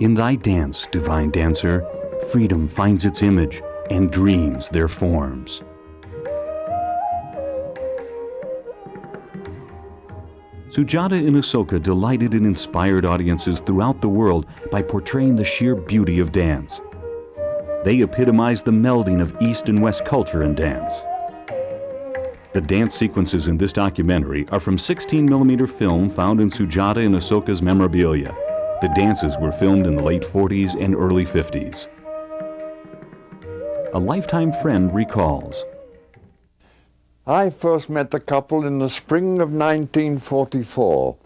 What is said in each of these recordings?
In thy dance, divine dancer, freedom finds its image and dreams their forms. Sujata and Asoka delighted and inspired audiences throughout the world by portraying the sheer beauty of dance. They epitomized the melding of East and West culture in dance. The dance sequences in this documentary are from 16mm film found in Sujata and Asoka's memorabilia. The dances were filmed in the late 40s and early 50s. A lifetime friend recalls, I first met the couple in the spring of 1944,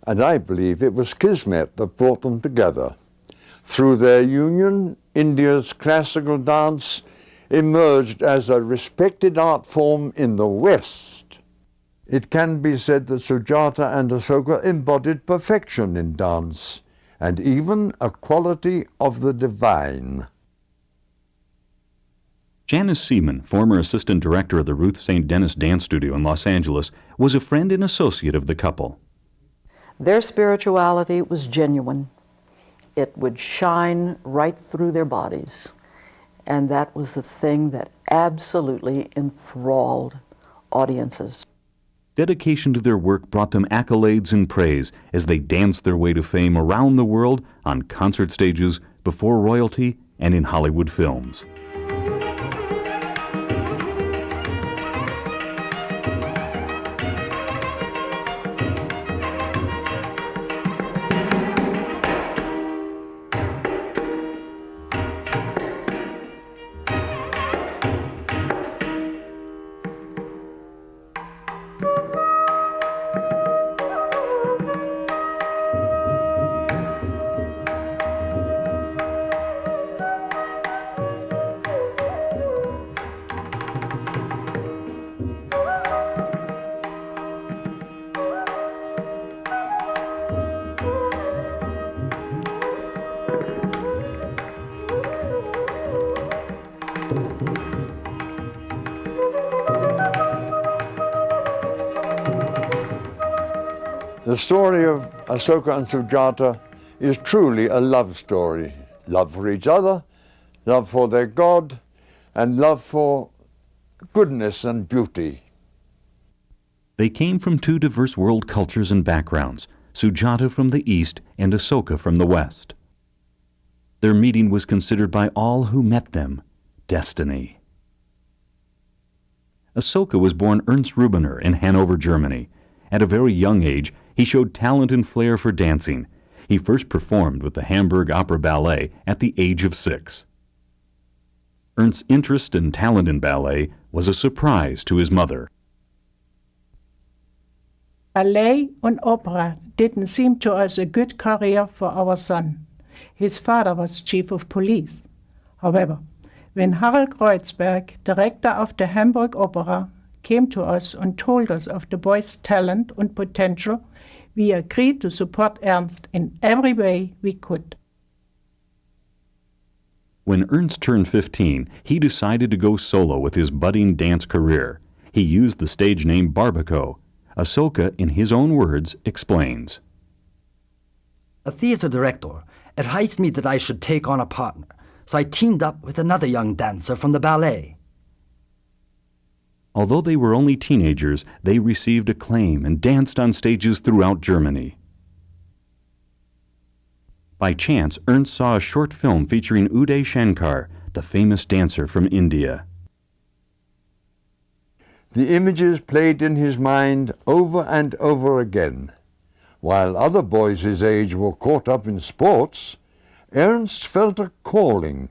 and I believe it was Kismet that brought them together. Through their union, India's classical dance emerged as a respected art form in the West. It can be said that Sujata and Asoka embodied perfection in dance, and even a quality of the divine. Janice Seaman, former assistant director of the Ruth St. Denis Dance Studio in Los Angeles, was a friend and associate of the couple. Their spirituality was genuine. It would shine right through their bodies. And that was the thing that absolutely enthralled audiences. Dedication to their work brought them accolades and praise as they danced their way to fame around the world on concert stages, before royalty, and in Hollywood films. The story of Asoka and Sujata is truly a love story. Love for each other, love for their God, and love for goodness and beauty. They came from two diverse world cultures and backgrounds, Sujata from the East and Asoka from the West. Their meeting was considered by all who met them destiny. Asoka was born Ernst Rubiner in Hanover, Germany. At a very young age, he showed talent and flair for dancing. He first performed with the Hamburg Opera Ballet at the age of 6. Ernst's interest and talent in ballet was a surprise to his mother. Ballet and opera didn't seem to us a good career for our son. His father was chief of police. However, when Harald Kreuzberg, director of the Hamburg Opera, came to us and told us of the boy's talent and potential, we agreed to support Ernst in every way we could. When Ernst turned 15, he decided to go solo with his budding dance career. He used the stage name Barbaco. Asoka, in his own words, explains. A theater director advised me that I should take on a partner, so I teamed up with another young dancer from the ballet. Although they were only teenagers, they received acclaim and danced on stages throughout Germany. By chance, Ernst saw a short film featuring Uday Shankar, the famous dancer from India. The images played in his mind over and over again. While other boys his age were caught up in sports, Ernst felt a calling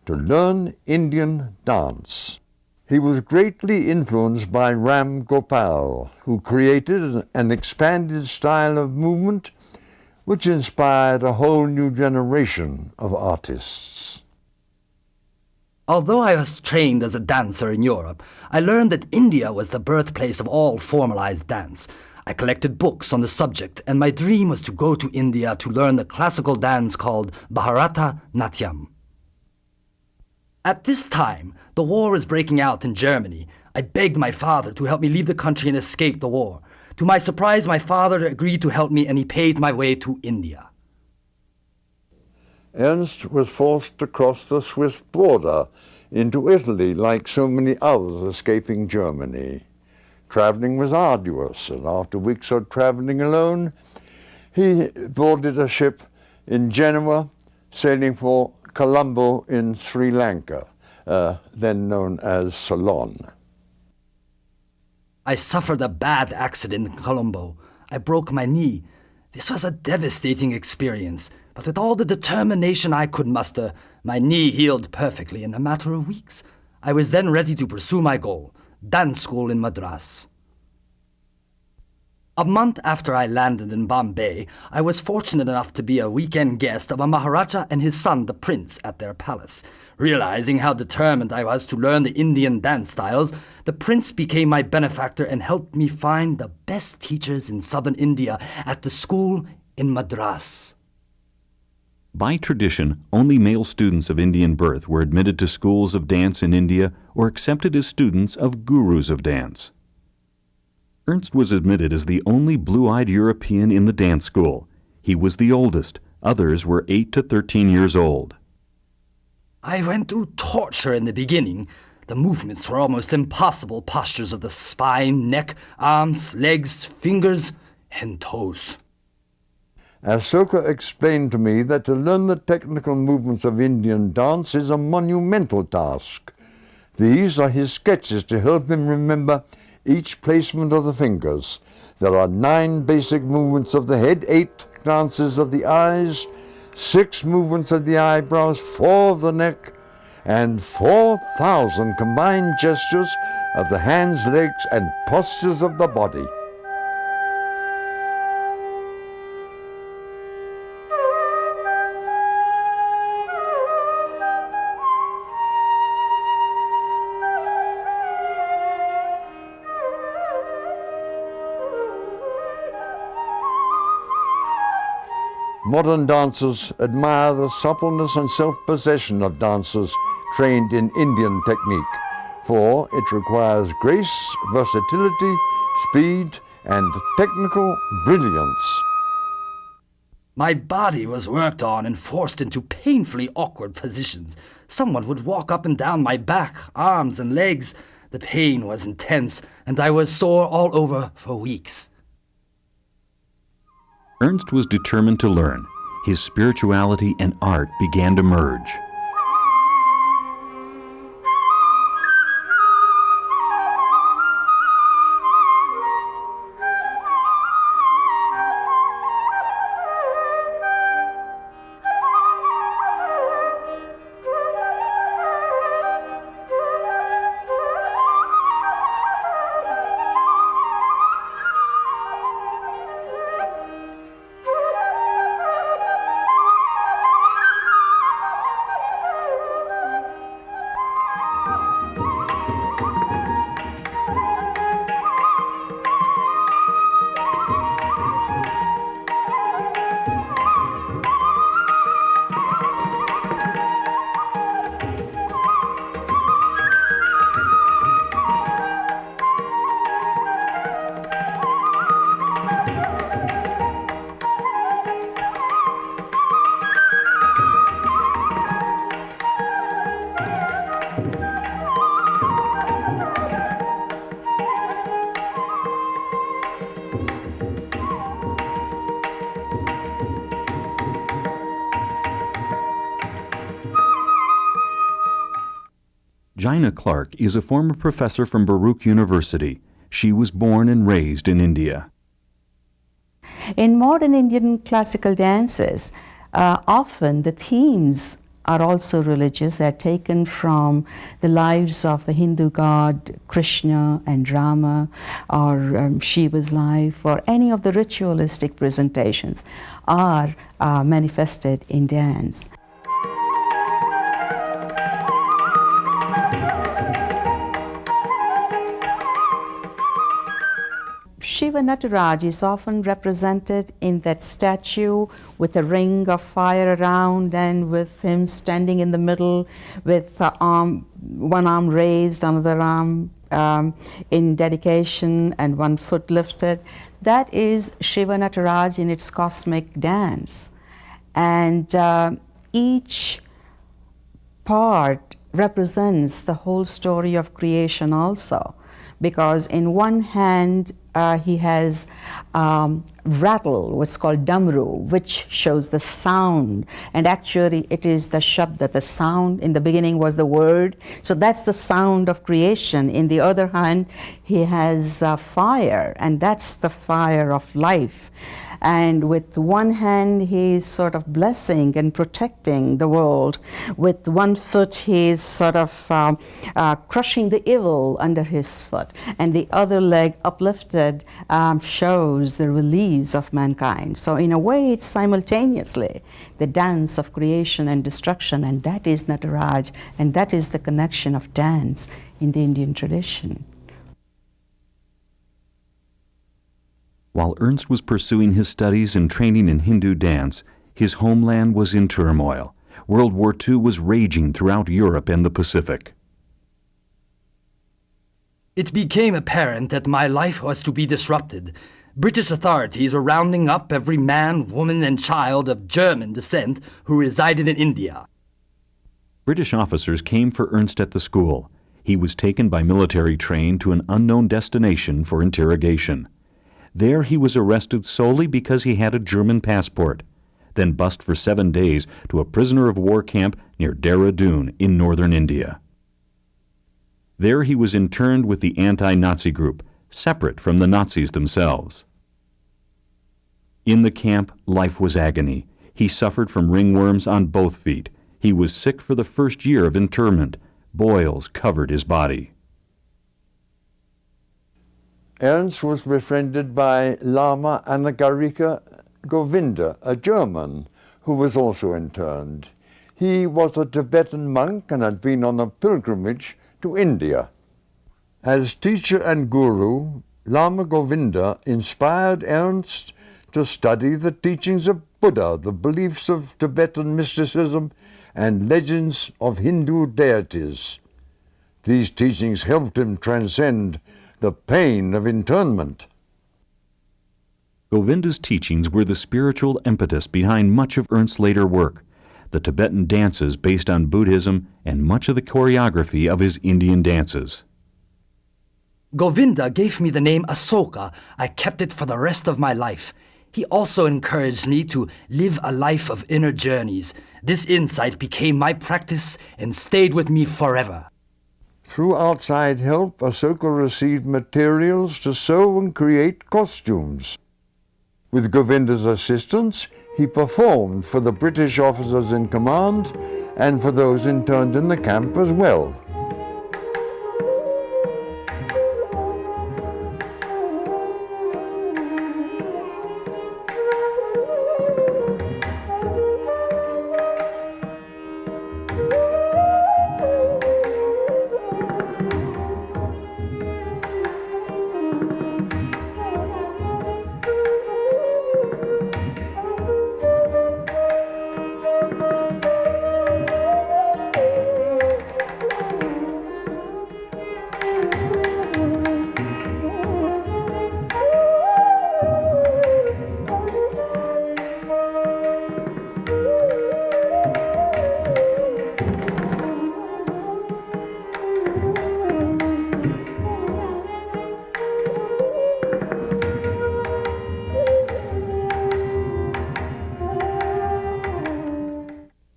to learn Indian dance. He was greatly influenced by Ram Gopal, who created an expanded style of movement which inspired a whole new generation of artists. Although I was trained as a dancer in Europe, I learned that India was the birthplace of all formalized dance. I collected books on the subject, and my dream was to go to India to learn the classical dance called Bharata Natyam. At this time, the war was breaking out in Germany. I begged my father to help me leave the country and escape the war. To my surprise, my father agreed to help me, and he paid my way to India. Ernst was forced to cross the Swiss border into Italy like so many others escaping Germany. Traveling was arduous, and after weeks of traveling alone, he boarded a ship in Genoa, sailing for Colombo in Sri Lanka, then known as Ceylon. I suffered a bad accident in Colombo. I broke my knee. This was a devastating experience, but with all the determination I could muster, my knee healed perfectly in a matter of weeks. I was then ready to pursue my goal, dance school in Madras. A month after I landed in Bombay, I was fortunate enough to be a weekend guest of a Maharaja and his son, the prince, at their palace. Realizing how determined I was to learn the Indian dance styles, the prince became my benefactor and helped me find the best teachers in southern India at the school in Madras. By tradition, only male students of Indian birth were admitted to schools of dance in India or accepted as students of gurus of dance. Ernst was admitted as the only blue-eyed European in the dance school. He was the oldest. Others were 8 to 13 years old. I went through torture in the beginning. The movements were almost impossible postures of the spine, neck, arms, legs, fingers, and toes. Asoka explained to me that to learn the technical movements of Indian dance is a monumental task. These are his sketches to help him remember each placement of the fingers. There are 9 basic movements of the head, 8 glances of the eyes, 6 movements of the eyebrows, 4 of the neck, and 4,000 combined gestures of the hands, legs, and postures of the body. Modern dancers admire the suppleness and self-possession of dancers trained in Indian technique, for it requires grace, versatility, speed, and technical brilliance. My body was worked on and forced into painfully awkward positions. Someone would walk up and down my back, arms, and legs. The pain was intense, and I was sore all over for weeks. Ernst was determined to learn. His spirituality and art began to merge. Gina Clark is a former professor from Baruch University. She was born and raised in India. In modern Indian classical dances, often the themes are also religious. They're taken from the lives of the Hindu god Krishna and Rama, or Shiva's life, or any of the ritualistic presentations are manifested in dance. Shiva Nataraj is often represented in that statue with a ring of fire around and with him standing in the middle with one arm raised, another arm in dedication and one foot lifted. That is Shiva Nataraj in its cosmic dance. And each part represents the whole story of creation also, because in one hand he has rattle, what's called damru, which shows the sound, and actually it is the shabda, the sound. In the beginning was the word, so that's the sound of creation. In the other hand he has fire, and that's the fire of life. And with one hand he's sort of blessing and protecting the world. With one foot he's sort of crushing the evil under his foot. And the other leg uplifted shows the release of mankind. So in a way it's simultaneously the dance of creation and destruction, and that is Nataraj, and that is the connection of dance in the Indian tradition. While Ernst was pursuing his studies and training in Hindu dance, his homeland was in turmoil. World War II was raging throughout Europe and the Pacific. It became apparent that my life was to be disrupted. British authorities were rounding up every man, woman, and child of German descent who resided in India. British officers came for Ernst at the school. He was taken by military train to an unknown destination for interrogation. There he was arrested solely because he had a German passport, then bussed for 7 days to a prisoner of war camp near Dehradun in northern India. There he was interned with the anti-Nazi group, separate from the Nazis themselves. In the camp, life was agony. He suffered from ringworms on both feet. He was sick for the first year of internment. Boils covered his body. Ernst was befriended by Lama Anagarika Govinda, a German, who was also interned. He was a Tibetan monk and had been on a pilgrimage to India. As teacher and guru, Lama Govinda inspired Ernst to study the teachings of Buddha, the beliefs of Tibetan mysticism, and legends of Hindu deities. These teachings helped him transcend the pain of internment. Govinda's teachings were the spiritual impetus behind much of Ernst's later work, the Tibetan dances based on Buddhism, and much of the choreography of his Indian dances. Govinda gave me the name Asoka. I kept it for the rest of my life. He also encouraged me to live a life of inner journeys. This insight became my practice and stayed with me forever. Through outside help, Asoka received materials to sew and create costumes. With Govinda's assistance, he performed for the British officers in command and for those interned in the camp as well.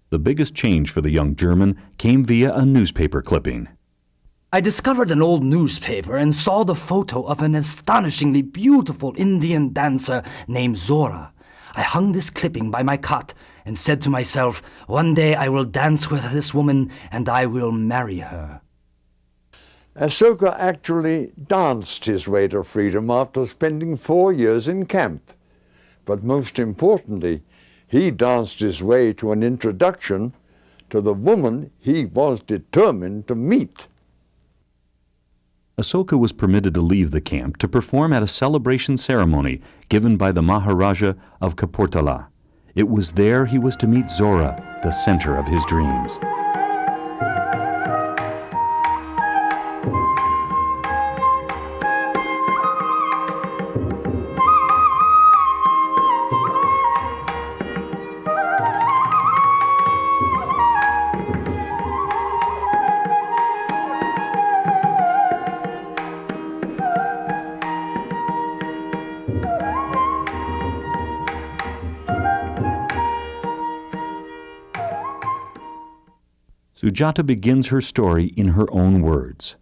The biggest change for the young German came via a newspaper clipping. I discovered an old newspaper and saw the photo of an astonishingly beautiful Indian dancer named Zora. I hung this clipping by my cot and said to myself, one day I will dance with this woman and I will marry her. Asoka actually danced his way to freedom after spending 4 years in camp. But most importantly, he danced his way to an introduction to the woman he was determined to meet. Asoka was permitted to leave the camp to perform at a celebration ceremony given by the Maharaja of Kapurthala. It was there he was to meet Zora, the center of his dreams. Sujata begins her story in her own words.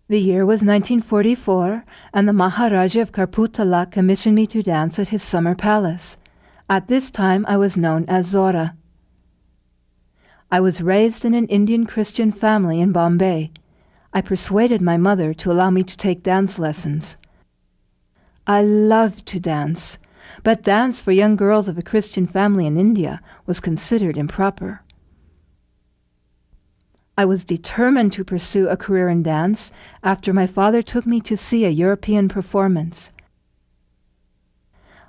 The year was 1944, and the Maharaja of Kapurthala commissioned me to dance at his summer palace. At this time, I was known as Zora. I was raised in an Indian Christian family in Bombay. I persuaded my mother to allow me to take dance lessons. I loved to dance, but dance for young girls of a Christian family in India was considered improper. I was determined to pursue a career in dance after my father took me to see a European performance.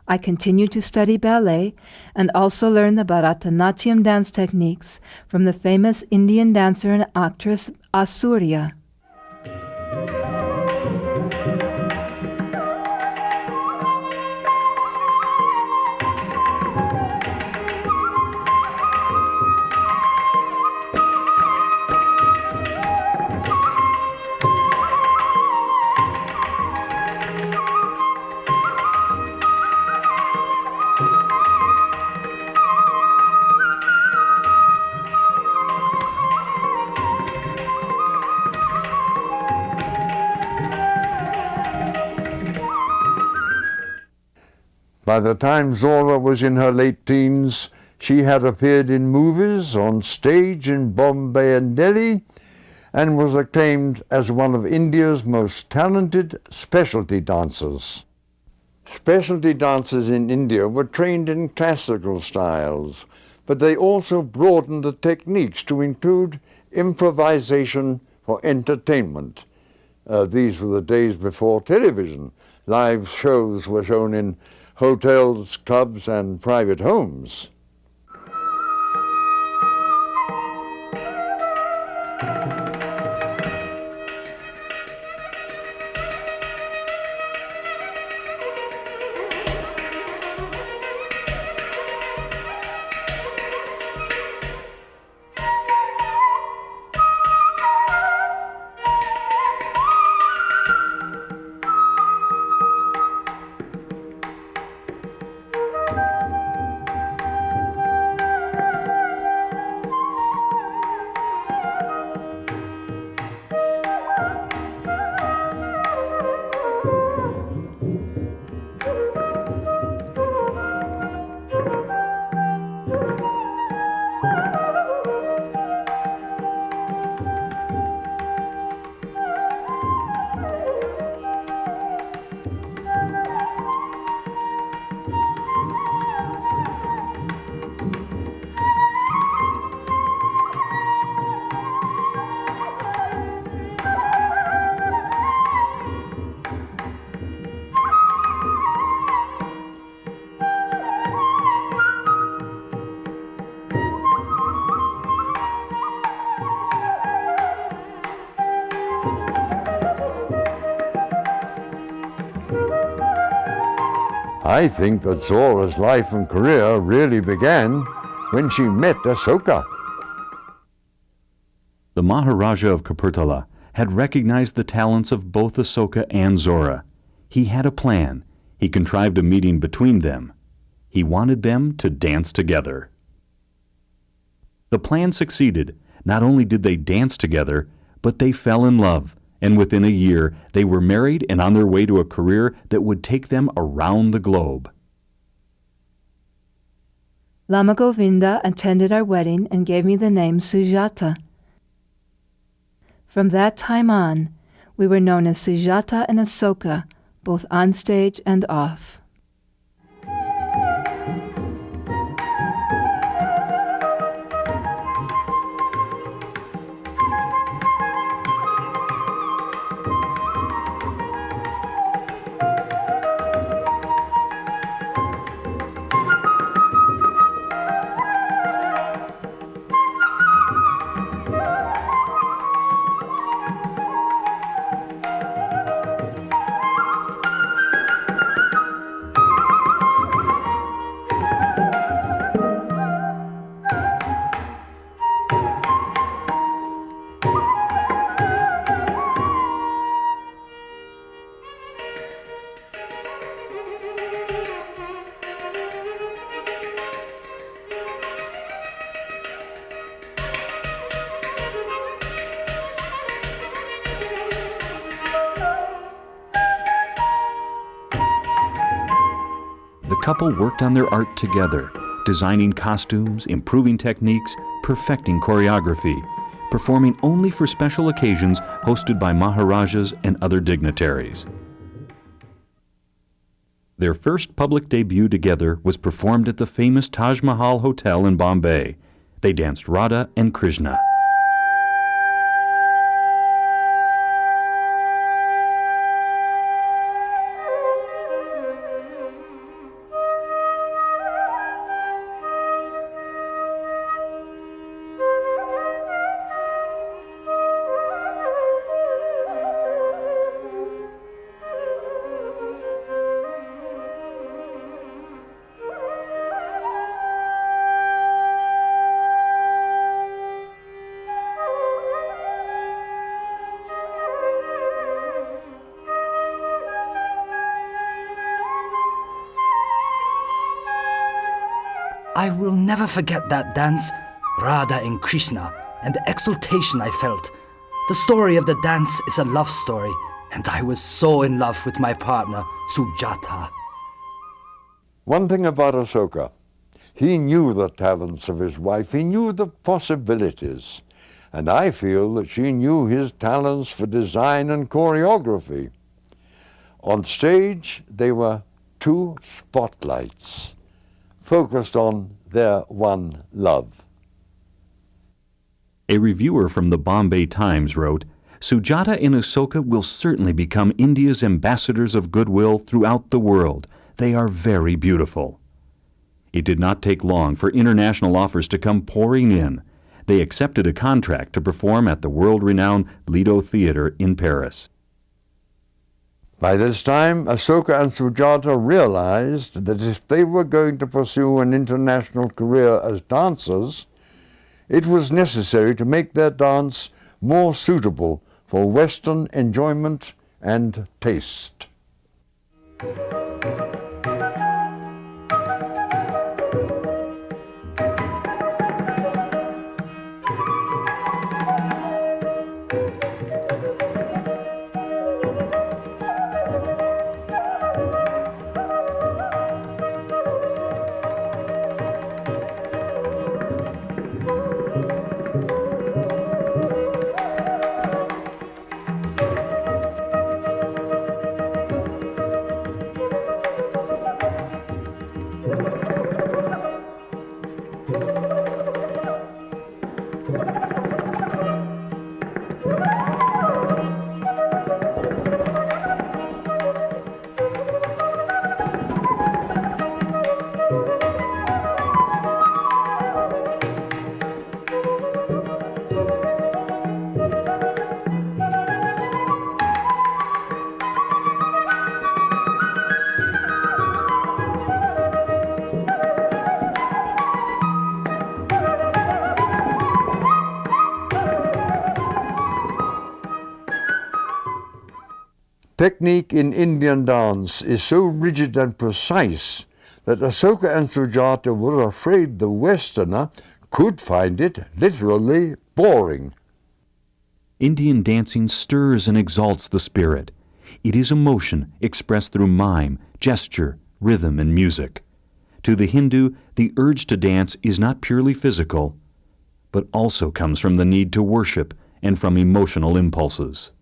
I continued to study ballet and also learned the Bharatanatyam dance techniques from the famous Indian dancer and actress Asurya. By the time Zora was in her late teens, she had appeared in movies, on stage in Bombay and Delhi, and was acclaimed as one of India's most talented specialty dancers. Specialty dancers in India were trained in classical styles, but they also broadened the techniques to include improvisation for entertainment. These were the days before television. Live shows were shown in hotels, clubs, and private homes. I think that Zora's life and career really began when she met Asoka. The Maharaja of Kapurthala had recognized the talents of both Asoka and Zora. He had a plan. He contrived a meeting between them. He wanted them to dance together. The plan succeeded. Not only did they dance together, but they fell in love, and within a year they were married and on their way to a career that would take them around the globe. Lama Govinda attended our wedding and gave me the name Sujata. From that time on, we were known as Sujata and Asoka, both on stage and off. couple worked on their art together, designing costumes, improving techniques, perfecting choreography, performing only for special occasions hosted by Maharajas and other dignitaries. Their first public debut together was performed at the famous Taj Mahal Hotel in Bombay. They danced Radha and Krishna. I will never forget that dance, Radha and Krishna, and the exultation I felt. The story of the dance is a love story, and I was so in love with my partner, Sujata. One thing about Asoka, he knew the talents of his wife, he knew the possibilities, and I feel that she knew his talents for design and choreography. On stage, they were two spotlights, focused on their one love. A reviewer from the Bombay Times wrote, "Sujata and Asoka will certainly become India's ambassadors of goodwill throughout the world. They are very beautiful." It did not take long for international offers to come pouring in. They accepted a contract to perform at the world-renowned Lido Theatre in Paris. By this time, Asoka and Sujata realized that if they were going to pursue an international career as dancers, it was necessary to make their dance more suitable for Western enjoyment and taste. Technique in Indian dance is so rigid and precise that Asoka and Sujata were afraid the Westerner could find it literally boring. Indian dancing stirs and exalts the spirit. It is emotion expressed through mime, gesture, rhythm, and music. To the Hindu, the urge to dance is not purely physical, but also comes from the need to worship and from emotional impulses.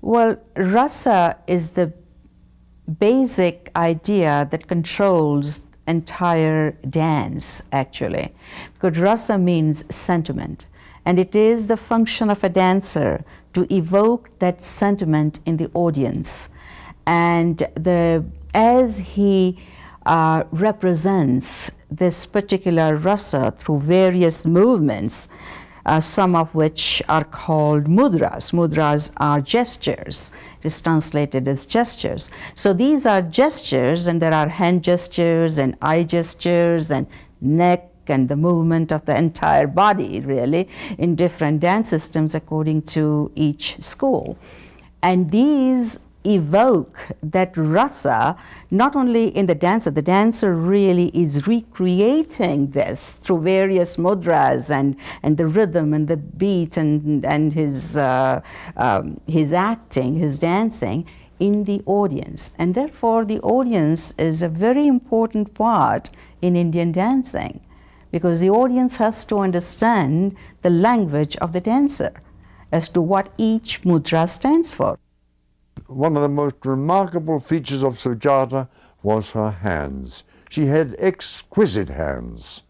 Well, rasa is the basic idea that controls entire dance, actually, because rasa means sentiment, and it is the function of a dancer to evoke that sentiment in the audience. And as he represents this particular rasa through various movements, some of which are called mudras. Mudras are gestures. It is translated as gestures. So these are gestures, and there are hand gestures and eye gestures and neck and the movement of the entire body, really, in different dance systems according to each school. And these evoke that rasa not only in the dancer really is recreating this through various mudras and the rhythm and the beat and his acting, his dancing in the audience. And therefore the audience is a very important part in Indian dancing, because the audience has to understand the language of the dancer as to what each mudra stands for. One of the most remarkable features of Sujata was her hands. She had exquisite hands.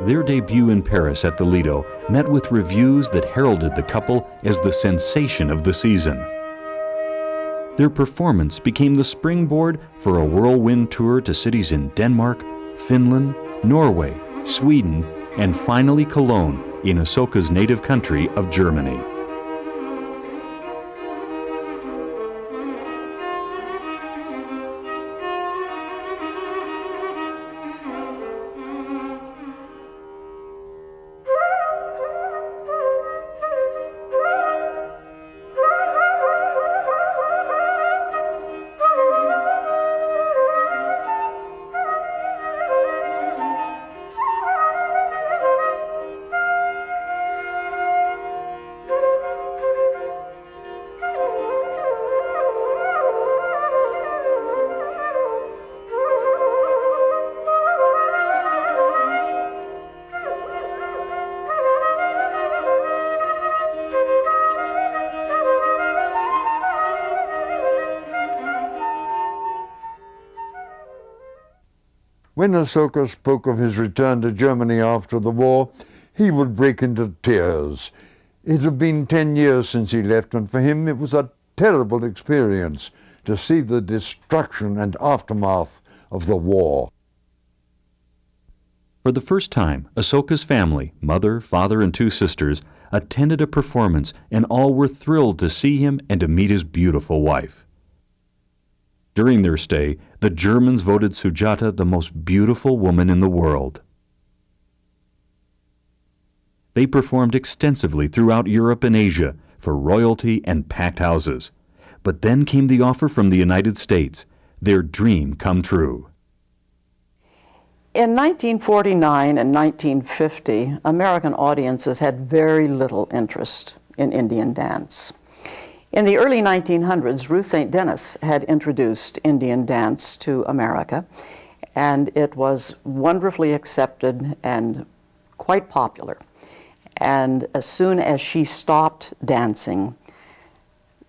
Their debut in Paris at the Lido met with reviews that heralded the couple as the sensation of the season. Their performance became the springboard for a whirlwind tour to cities in Denmark, Finland, Norway, Sweden, and finally Cologne in Asoka's native country of Germany. When Asoka spoke of his return to Germany after the war, he would break into tears. It had been 10 years since he left, and for him it was a terrible experience to see the destruction and aftermath of the war. For the first time, Asoka's family, mother, father, and 2 sisters, attended a performance, and all were thrilled to see him and to meet his beautiful wife. During their stay, the Germans voted Sujata the most beautiful woman in the world. They performed extensively throughout Europe and Asia for royalty and packed houses. But then came the offer from the United States, their dream come true. In 1949 and 1950, American audiences had very little interest in Indian dance. In the early 1900s, Ruth St. Denis had introduced Indian dance to America, and it was wonderfully accepted and quite popular. And as soon as she stopped dancing,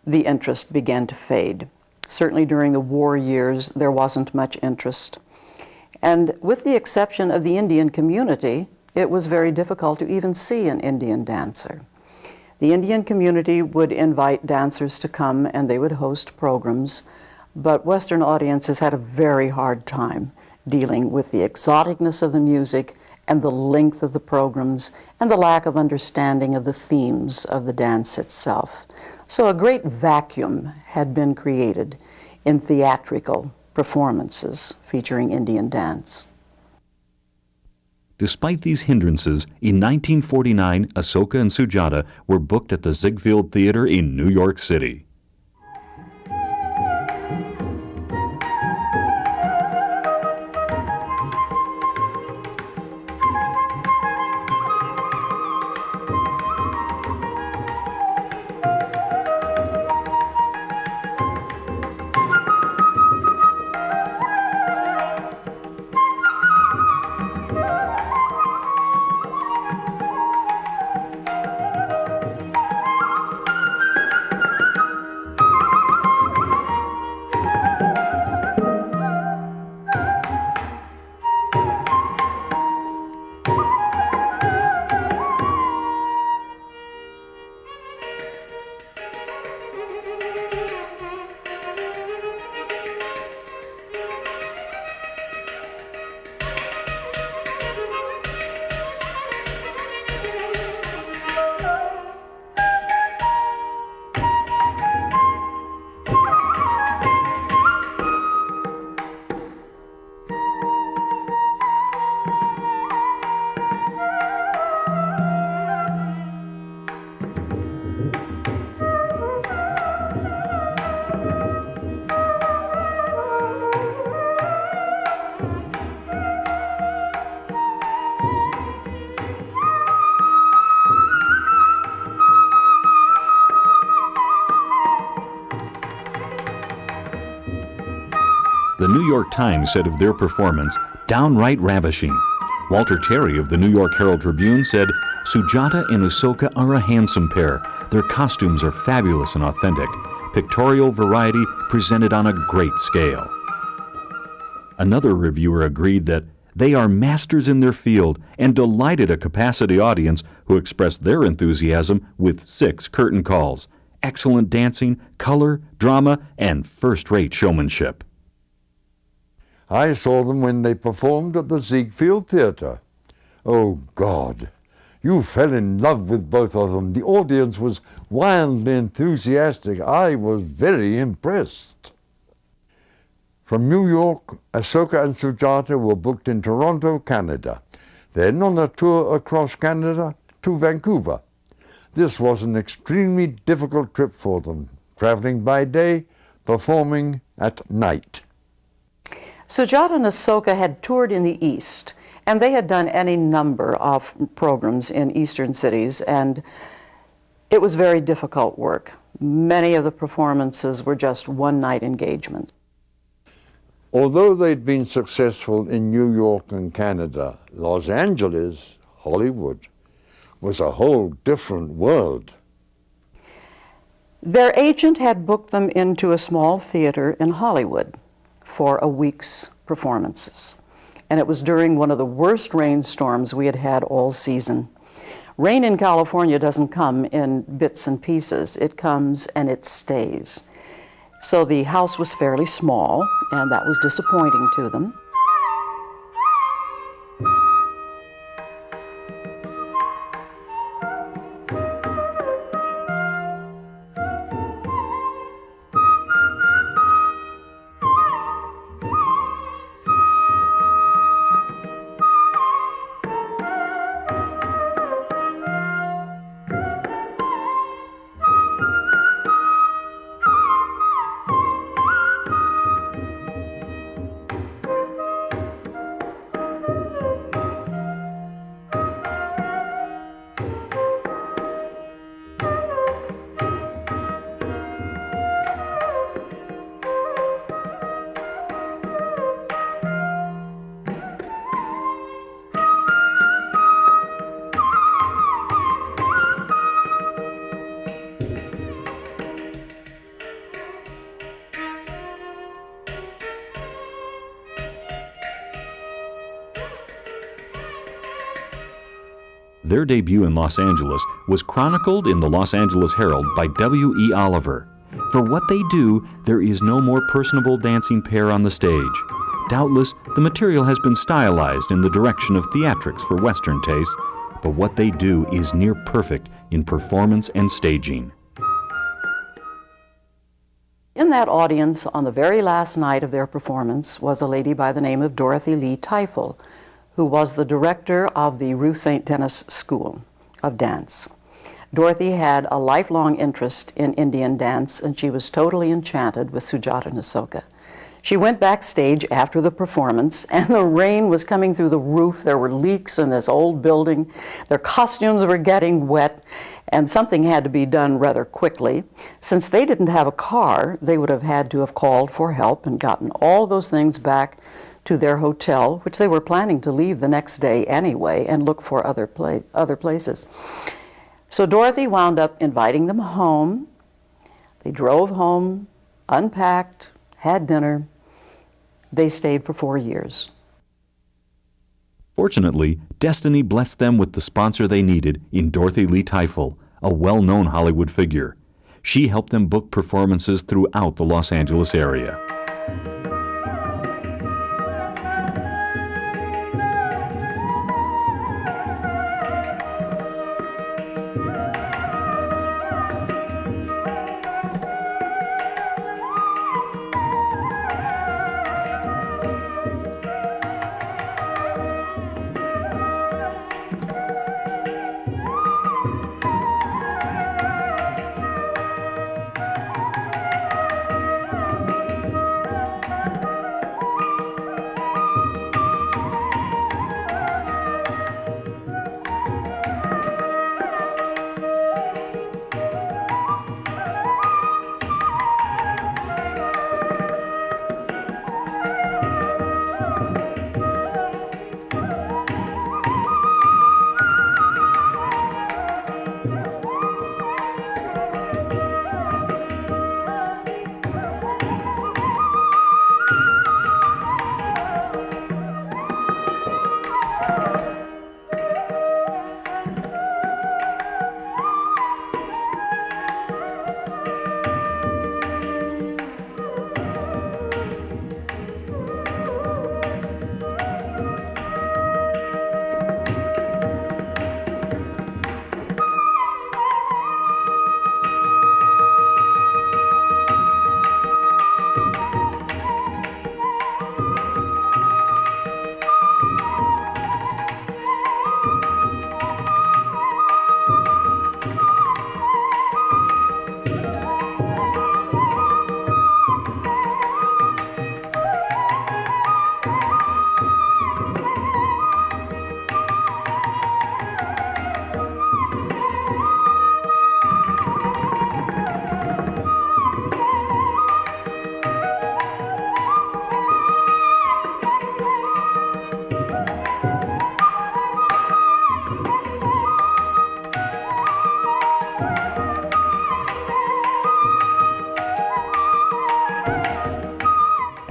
the interest began to fade. Certainly during the war years, there wasn't much interest. And with the exception of the Indian community, it was very difficult to even see an Indian dancer. The Indian community would invite dancers to come and they would host programs, but Western audiences had a very hard time dealing with the exoticness of the music and the length of the programs and the lack of understanding of the themes of the dance itself. So a great vacuum had been created in theatrical performances featuring Indian dance. Despite these hindrances, in 1949, Asoka and Sujata were booked at the Ziegfeld Theater in New York City. The New York Times said of their performance, downright ravishing. Walter Terry of the New York Herald Tribune said, Sujata and Asoka are a handsome pair. Their costumes are fabulous and authentic. Pictorial variety presented on a great scale. Another reviewer agreed that they are masters in their field and delighted a capacity audience who expressed their enthusiasm with 6 curtain calls. Excellent dancing, color, drama, and first-rate showmanship. I saw them when they performed at the Ziegfeld Theater. Oh God, you fell in love with both of them. The audience was wildly enthusiastic. I was very impressed. From New York, Asoka and Sujata were booked in Toronto, Canada, then on a tour across Canada to Vancouver. This was an extremely difficult trip for them, traveling by day, performing at night. Sujata and Asoka had toured in the East, and they had done any number of programs in Eastern cities, and it was very difficult work. Many of the performances were just one-night engagements. Although they'd been successful in New York and Canada, Los Angeles, Hollywood, was a whole different world. Their agent had booked them into a small theater in Hollywood for a week's performances. And it was during one of the worst rainstorms we had had all season. Rain in California doesn't come in bits and pieces. It comes and it stays. So the house was fairly small, and that was disappointing to them. Their debut in Los Angeles was chronicled in the Los Angeles Herald by W.E. Oliver. For what they do, there is no more personable dancing pair on the stage. Doubtless, the material has been stylized in the direction of theatrics for Western tastes, but what they do is near perfect in performance and staging. In that audience, on the very last night of their performance, was a lady by the name of Dorothy Lee Teifel, who was the director of the Ruth St. Denis School of Dance. Dorothy had a lifelong interest in Indian dance, and she was totally enchanted with Sujata and Asoka. She went backstage after the performance, and the rain was coming through the roof. There were leaks in this old building. Their costumes were getting wet, and something had to be done rather quickly. Since they didn't have a car, they would have had to have called for help and gotten all those things back to their hotel, which they were planning to leave the next day anyway and look for other places. So Dorothy wound up inviting them home. They drove home, unpacked, had dinner. They stayed for 4 years. Fortunately, destiny blessed them with the sponsor they needed in Dorothy Lee Teifel, a well-known Hollywood figure. She helped them book performances throughout the Los Angeles area.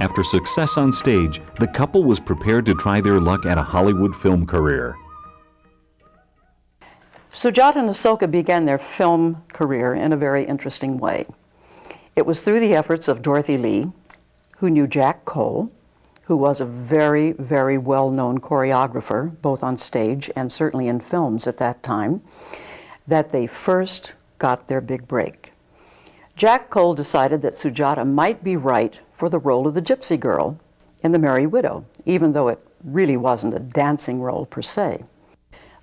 After success on stage, the couple was prepared to try their luck at a Hollywood film career. Sujata and Asoka began their film career in a very interesting way. It was through the efforts of Dorothy Lee, who knew Jack Cole, who was a very, very well-known choreographer, both on stage and certainly in films at that time, that they first got their big break. Jack Cole decided that Sujata might be right for the role of the gypsy girl in The Merry Widow, even though it really wasn't a dancing role per se.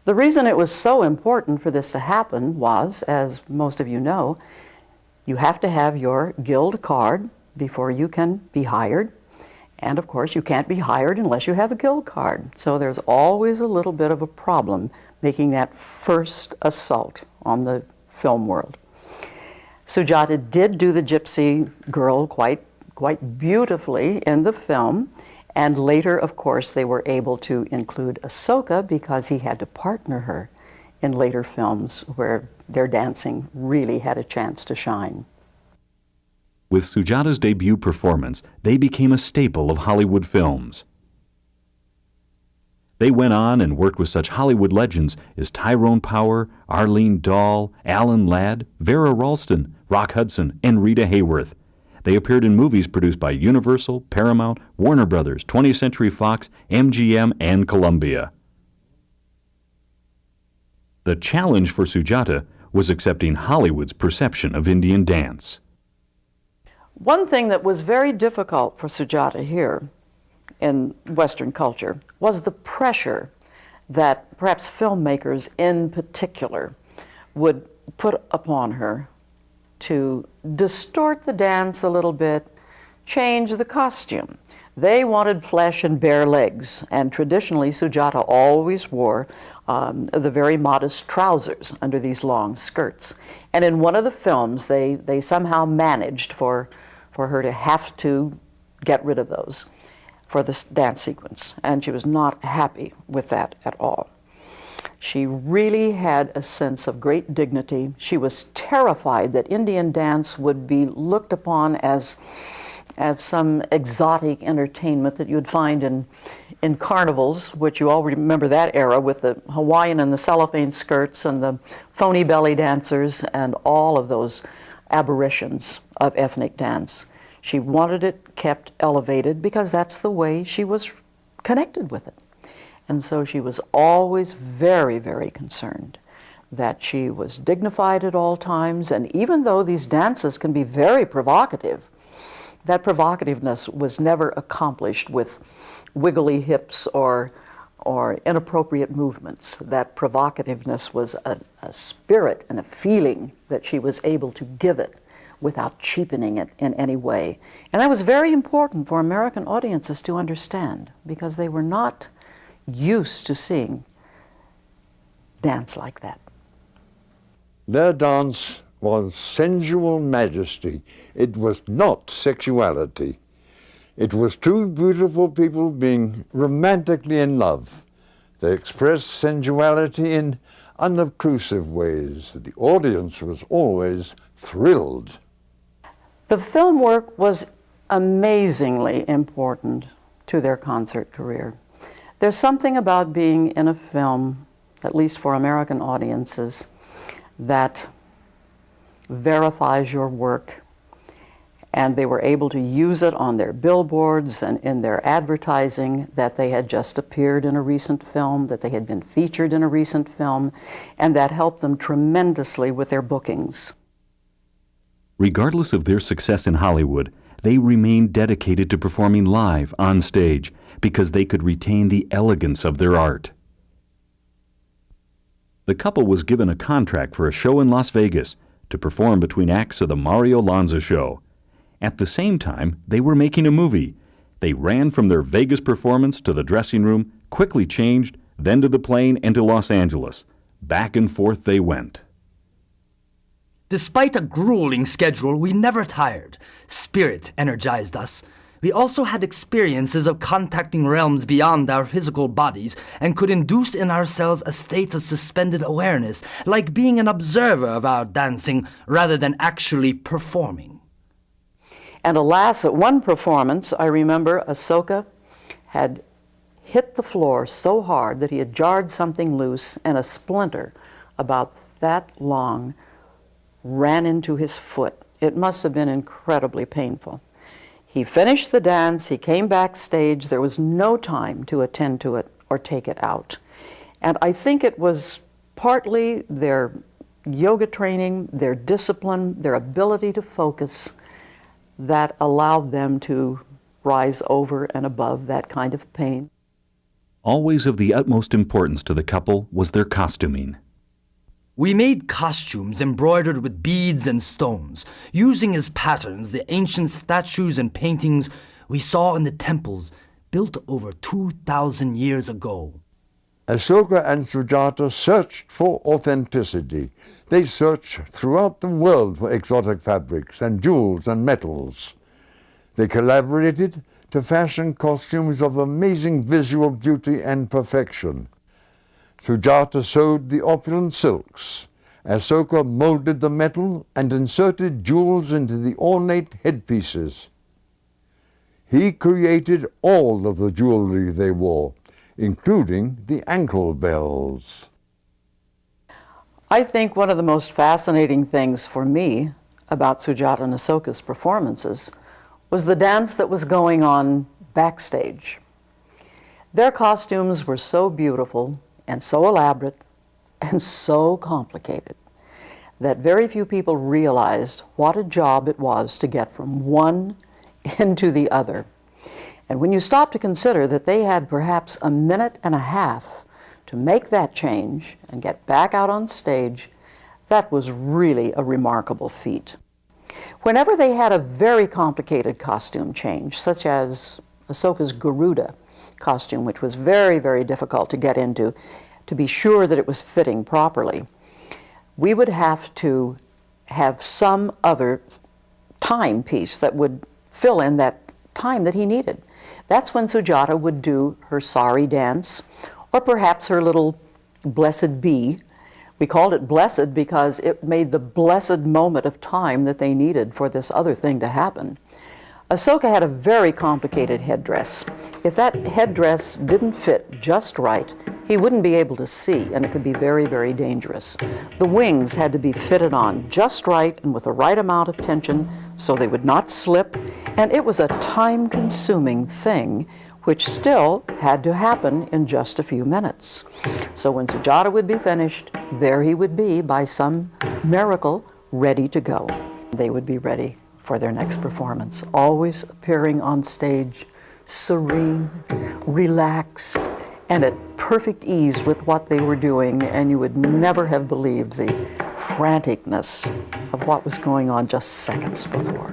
The reason it was so important for this to happen was, as most of you know, you have to have your guild card before you can be hired. And of course, you can't be hired unless you have a guild card. So there's always a little bit of a problem making that first assault on the film world. Sujata did do the gypsy girl quite beautifully in the film, and later, of course, they were able to include Asoka because he had to partner her in later films where their dancing really had a chance to shine. With Sujata's debut performance, they became a staple of Hollywood films. They went on and worked with such Hollywood legends as Tyrone Power, Arlene Dahl, Alan Ladd, Vera Ralston, Rock Hudson, and Rita Hayworth. They appeared in movies produced by Universal, Paramount, Warner Brothers, 20th Century Fox, MGM, and Columbia. The challenge for Sujata was accepting Hollywood's perception of Indian dance. One thing that was very difficult for Sujata here in Western culture was the pressure that perhaps filmmakers in particular would put upon her to distort the dance a little bit, change the costume. They wanted flesh and bare legs, and traditionally Sujata always wore the very modest trousers under these long skirts. And in one of the films, they somehow managed for her to have to get rid of those for this dance sequence, and she was not happy with that at all. She really had a sense of great dignity. She was terrified that Indian dance would be looked upon as some exotic entertainment that you'd find in carnivals, which you all remember that era with the Hawaiian and the cellophane skirts and the phony belly dancers and all of those aberrations of ethnic dance. She wanted it kept elevated because that's the way she was connected with it. And so she was always very, very concerned that she was dignified at all times, and even though these dances can be very provocative, that provocativeness was never accomplished with wiggly hips or inappropriate movements. That provocativeness was a spirit and a feeling that she was able to give it without cheapening it in any way. And that was very important for American audiences to understand, because they were not used to seeing dance like that. Their dance was sensual majesty. It was not sexuality. It was two beautiful people being romantically in love. They expressed sensuality in unobtrusive ways. The audience was always thrilled. The film work was amazingly important to their concert career. There's something about being in a film, at least for American audiences, that verifies your work, and they were able to use it on their billboards and in their advertising that they had just appeared in a recent film, that they had been featured in a recent film, and that helped them tremendously with their bookings. Regardless of their success in Hollywood, they remained dedicated to performing live on stage because they could retain the elegance of their art. The couple was given a contract for a show in Las Vegas to perform between acts of the Mario Lanza show. At the same time, they were making a movie. They ran from their Vegas performance to the dressing room, quickly changed, then to the plane and to Los Angeles. Back and forth they went. Despite a grueling schedule, we never tired. Spirit energized us. We also had experiences of contacting realms beyond our physical bodies and could induce in ourselves a state of suspended awareness, like being an observer of our dancing rather than actually performing. And alas, at one performance, I remember Asoka had hit the floor so hard that he had jarred something loose, and a splinter about that long ran into his foot. It must have been incredibly painful. He finished the dance, he came backstage, there was no time to attend to it or take it out. And I think it was partly their yoga training, their discipline, their ability to focus that allowed them to rise over and above that kind of pain. Always of the utmost importance to the couple was their costuming. We made costumes embroidered with beads and stones, using as patterns the ancient statues and paintings we saw in the temples built over 2,000 years ago. Asoka and Sujata searched for authenticity. They searched throughout the world for exotic fabrics and jewels and metals. They collaborated to fashion costumes of amazing visual beauty and perfection. Sujata sewed the opulent silks. Asoka molded the metal and inserted jewels into the ornate headpieces. He created all of the jewelry they wore, including the ankle bells. I think one of the most fascinating things for me about Sujata and Asoka's performances was the dance that was going on backstage. Their costumes were so beautiful and so elaborate and so complicated that very few people realized what a job it was to get from one into the other. And when you stop to consider that they had perhaps a minute and a half to make that change and get back out on stage, that was really a remarkable feat. Whenever they had a very complicated costume change, such as Asoka's Garuda costume, which was very, very difficult to get into, to be sure that it was fitting properly, we would have to have some other timepiece that would fill in that time that he needed. That's when Sujata would do her sari dance, or perhaps her little blessed bee. We called it blessed because it made the blessed moment of time that they needed for this other thing to happen. Asoka had a very complicated headdress. If that headdress didn't fit just right, he wouldn't be able to see, and it could be very, very dangerous. The wings had to be fitted on just right and with the right amount of tension so they would not slip, and it was a time-consuming thing which still had to happen in just a few minutes. So when Sujata would be finished, there he would be by some miracle, ready to go. They would be ready for their next performance, always appearing on stage, serene, relaxed, and at perfect ease with what they were doing, and you would never have believed the franticness of what was going on just seconds before.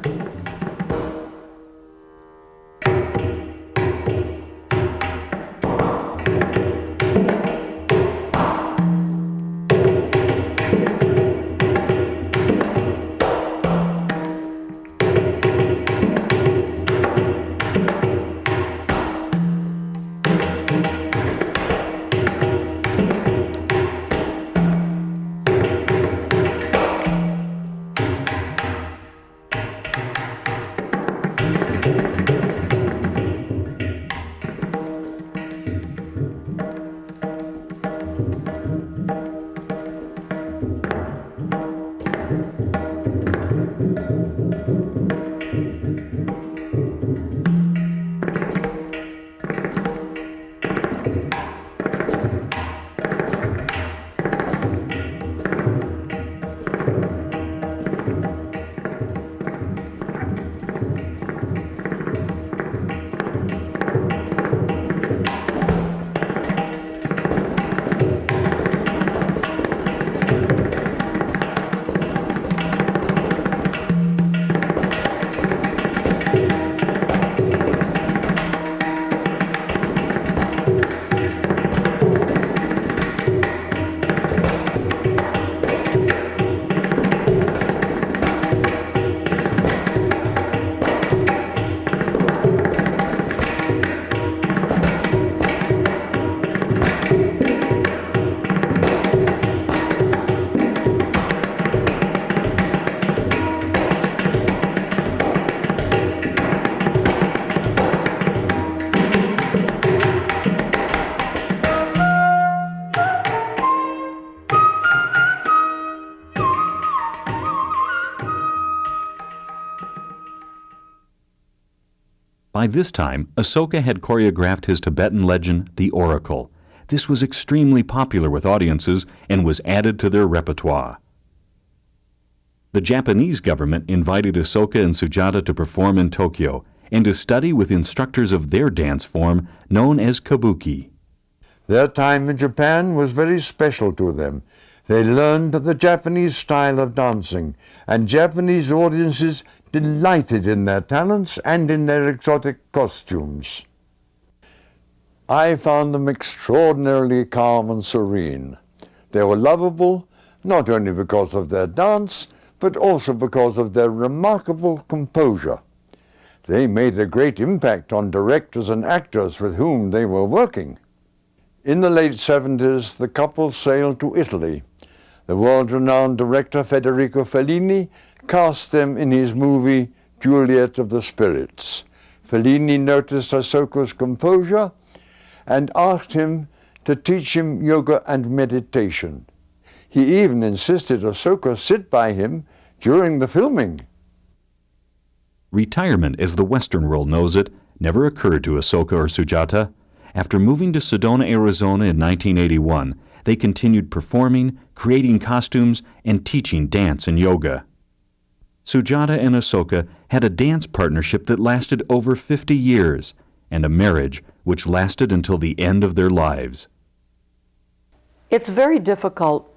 By this time, Asoka had choreographed his Tibetan legend, The Oracle. This was extremely popular with audiences and was added to their repertoire. The Japanese government invited Asoka and Sujata to perform in Tokyo and to study with instructors of their dance form known as kabuki. Their time in Japan was very special to them. They learned the Japanese style of dancing, and Japanese audiences delighted in their talents and in their exotic costumes. I found them extraordinarily calm and serene. They were lovable, not only because of their dance, but also because of their remarkable composure. They made a great impact on directors and actors with whom they were working. In the late 70s, the couple sailed to Italy. The world-renowned director Federico Fellini cast them in his movie Juliet of the Spirits. Fellini noticed Asoka's composure and asked him to teach him yoga and meditation. He even insisted Asoka sit by him during the filming. Retirement, as the Western world knows it, never occurred to Asoka or Sujata. After moving to Sedona, Arizona in 1981, they continued performing, creating costumes, and teaching dance and yoga. Sujata and Asoka had a dance partnership that lasted over 50 years, and a marriage which lasted until the end of their lives. It's very difficult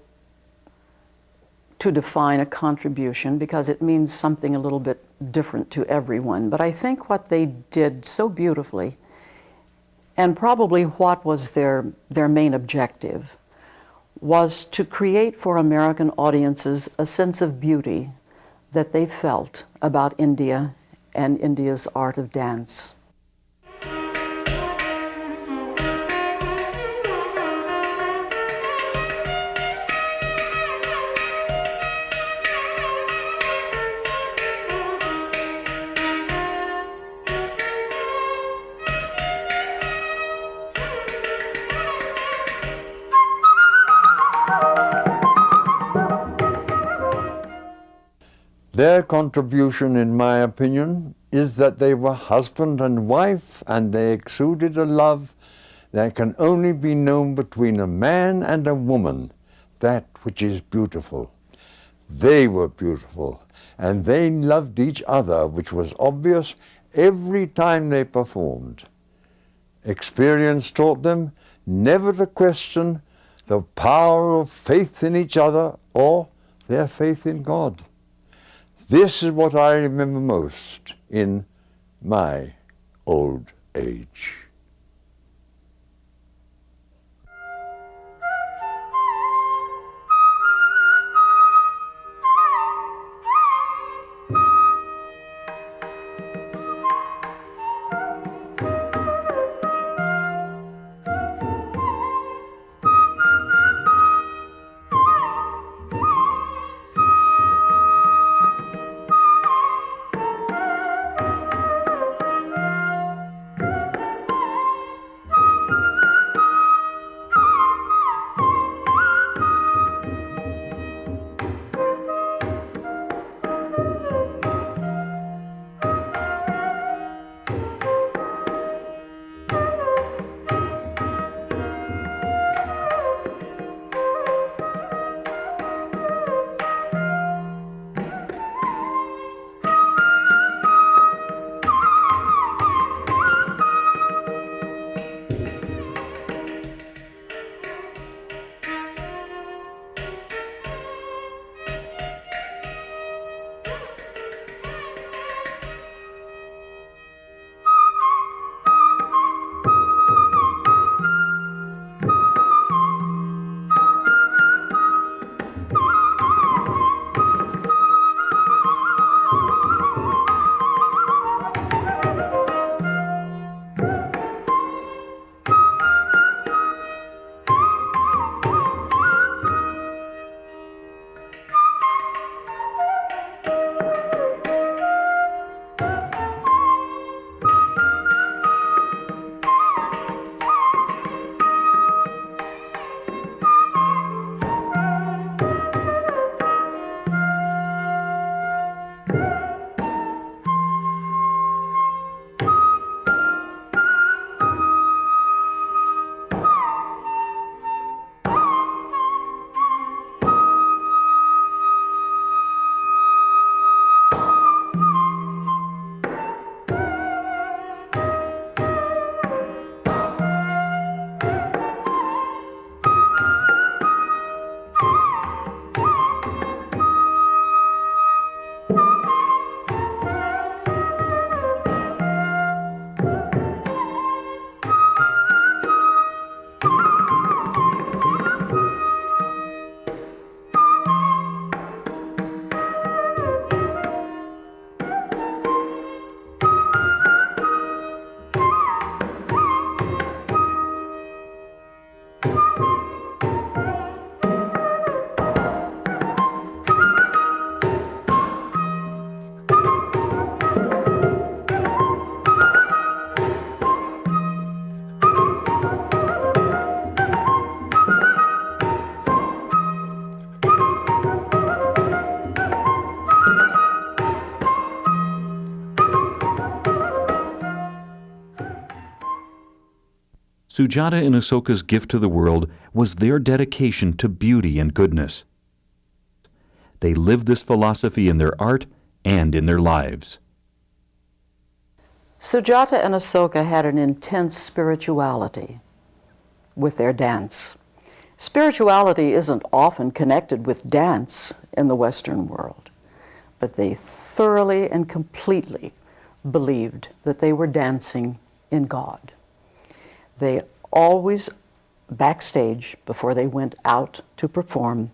to define a contribution because it means something a little bit different to everyone. But I think what they did so beautifully, and probably what was their main objective, was to create for American audiences a sense of beauty that they felt about India and India's art of dance. Their contribution, in my opinion, is that they were husband and wife, and they exuded a love that can only be known between a man and a woman, that which is beautiful. They were beautiful, and they loved each other, which was obvious every time they performed. Experience taught them never to question the power of faith in each other or their faith in God. This is what I remember most in my old age. Sujata and Asoka's gift to the world was their dedication to beauty and goodness. They lived this philosophy in their art and in their lives. Sujata and Asoka had an intense spirituality with their dance. Spirituality isn't often connected with dance in the Western world, but they thoroughly and completely believed that they were dancing in God. They always, backstage, before they went out to perform,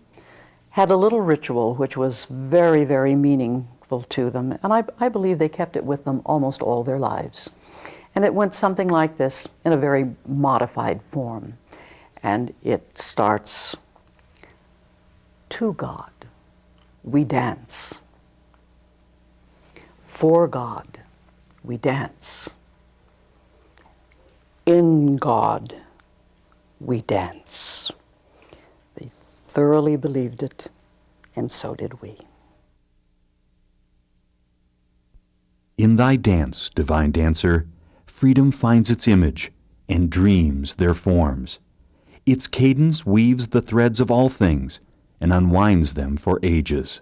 had a little ritual which was very, very meaningful to them, and I believe they kept it with them almost all their lives. And it went something like this in a very modified form. And it starts, to God we dance. For God we dance. In God we dance. They thoroughly believed it, and so did we. In thy dance, divine dancer, freedom finds its image, and dreams their forms. Its cadence weaves the threads of all things, and unwinds them for ages.